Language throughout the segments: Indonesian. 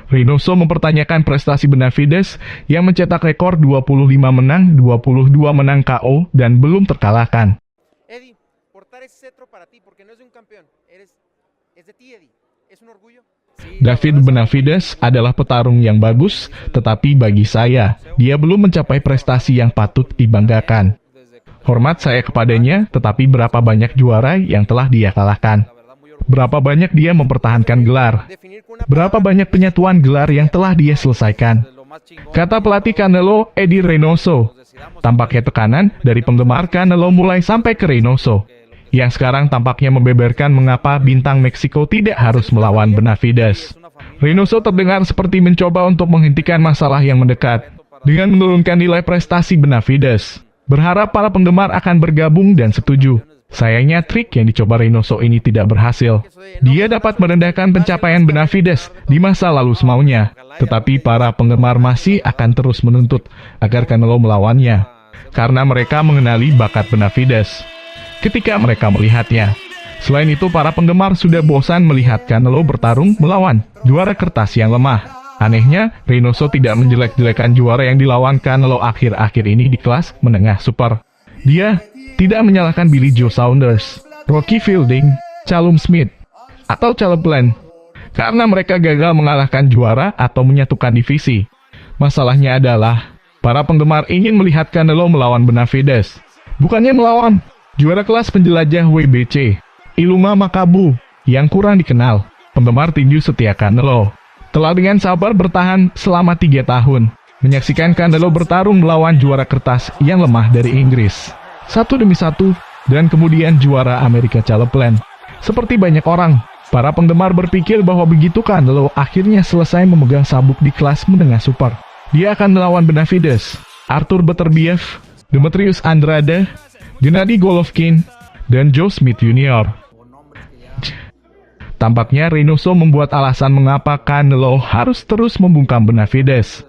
Reynoso mempertanyakan prestasi Benavides yang mencetak rekor 25 menang, 22 menang KO, dan belum terkalahkan. Eddie, portar ese cetro para ti porque no es de un campeón, es de ti, Eddie. Es un orgullo. David Benavides adalah petarung yang bagus, tetapi bagi saya, dia belum mencapai prestasi yang patut dibanggakan. Hormat saya kepadanya, tetapi berapa banyak juara yang telah dia kalahkan? Berapa banyak dia mempertahankan gelar? Berapa banyak penyatuan gelar yang telah dia selesaikan? Kata pelatih Canelo, Eddie Reynoso. Tampaknya tekanan dari penggemar Canelo mulai sampai ke Reynoso, yang sekarang tampaknya membeberkan mengapa bintang Meksiko tidak harus melawan Benavides. Reynoso terdengar seperti mencoba untuk menghentikan masalah yang mendekat dengan menurunkan nilai prestasi Benavides. Berharap para penggemar akan bergabung dan setuju. Sayangnya trik yang dicoba Reynoso ini tidak berhasil. Dia dapat merendahkan pencapaian Benavides di masa lalu semaunya, tetapi para penggemar masih akan terus menuntut agar Canelo melawannya, karena mereka mengenali bakat Benavides ketika mereka melihatnya. Selain itu, para penggemar sudah bosan melihat Canelo bertarung melawan juara kertas yang lemah. Anehnya, Reynoso tidak menjelek-jelekan juara yang dilawan Canelo akhir-akhir ini di kelas menengah super. Dia tidak menyalahkan Billy Joe Saunders, Rocky Fielding, Callum Smith, atau Caleb Plant, karena mereka gagal mengalahkan juara atau menyatukan divisi. Masalahnya adalah, para penggemar ingin melihat Canelo melawan Benavides, bukannya melawan juara kelas penjelajah WBC, Ilunga Makabu, yang kurang dikenal. Penggemar tinju setia Canelo telah dengan sabar bertahan selama 3 tahun, menyaksikan Canelo bertarung melawan juara kertas yang lemah dari Inggris, satu demi satu, dan kemudian juara Amerika Caleb Plant. Seperti banyak orang, para penggemar berpikir bahwa begitu Canelo akhirnya selesai memegang sabuk di kelas menengah super, dia akan melawan Benavides, Arthur Beterbiev, Demetrius Andrade, Gennady Golovkin, dan Joe Smith Jr. Tampaknya Reynoso membuat alasan mengapa Canelo harus terus membungkam Benavides,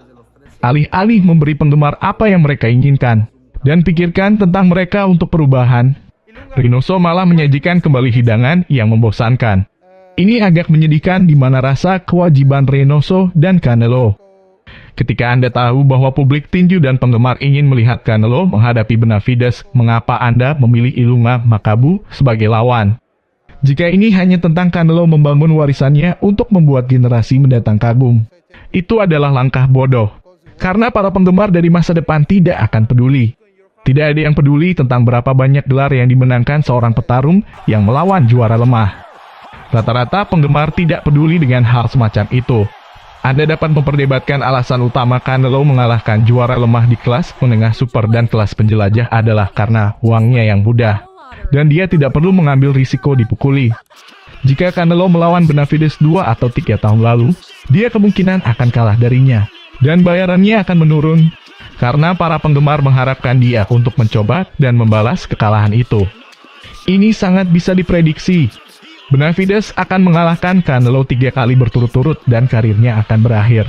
alih-alih memberi penggemar apa yang mereka inginkan dan pikirkan tentang mereka untuk perubahan. Reynoso malah menyajikan kembali hidangan yang membosankan. Ini agak menyedihkan di mana rasa kewajiban Reynoso dan Canelo. Ketika Anda tahu bahwa publik tinju dan penggemar ingin melihat Canelo menghadapi Benavides, mengapa Anda memilih Ilunga Makabu sebagai lawan? Jika ini hanya tentang Canelo membangun warisannya untuk membuat generasi mendatang kagum, itu adalah langkah bodoh. Karena para penggemar dari masa depan tidak akan peduli. Tidak ada yang peduli tentang berapa banyak gelar yang dimenangkan seorang petarung yang melawan juara lemah. Rata-rata penggemar tidak peduli dengan hal semacam itu. Anda dapat memperdebatkan alasan utama Canelo mengalahkan juara lemah di kelas menengah super dan kelas penjelajah adalah karena uangnya yang mudah, dan dia tidak perlu mengambil risiko dipukuli. Jika Canelo melawan Benavides 2 atau 3 tahun lalu, dia kemungkinan akan kalah darinya, dan bayarannya akan menurun, karena para penggemar mengharapkan dia untuk mencoba dan membalas kekalahan itu. Ini sangat bisa diprediksi. Benavides akan mengalahkan Canelo 3 kali berturut-turut dan karirnya akan berakhir.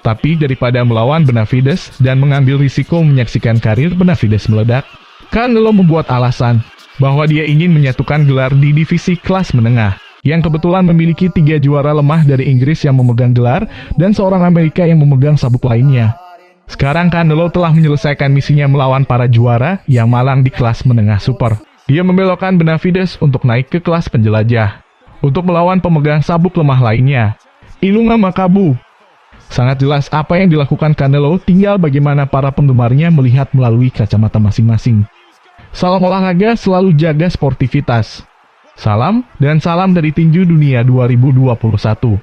Tapi daripada melawan Benavides dan mengambil risiko menyaksikan karir Benavides meledak, Canelo membuat alasan bahwa dia ingin menyatukan gelar di divisi kelas menengah, yang kebetulan memiliki 3 juara lemah dari Inggris yang memegang gelar dan seorang Amerika yang memegang sabuk lainnya. Sekarang Canelo telah menyelesaikan misinya melawan para juara yang malang di kelas menengah super. Dia membelokkan Benavides untuk naik ke kelas penjelajah, untuk melawan pemegang sabuk lemah lainnya, Ilunga Makabu. Sangat jelas apa yang dilakukan Canelo, tinggal bagaimana para penggemarnya melihat melalui kacamata masing-masing. Salam olahraga, selalu jaga sportivitas. Salam, dan salam dari Tinju Dunia 2021.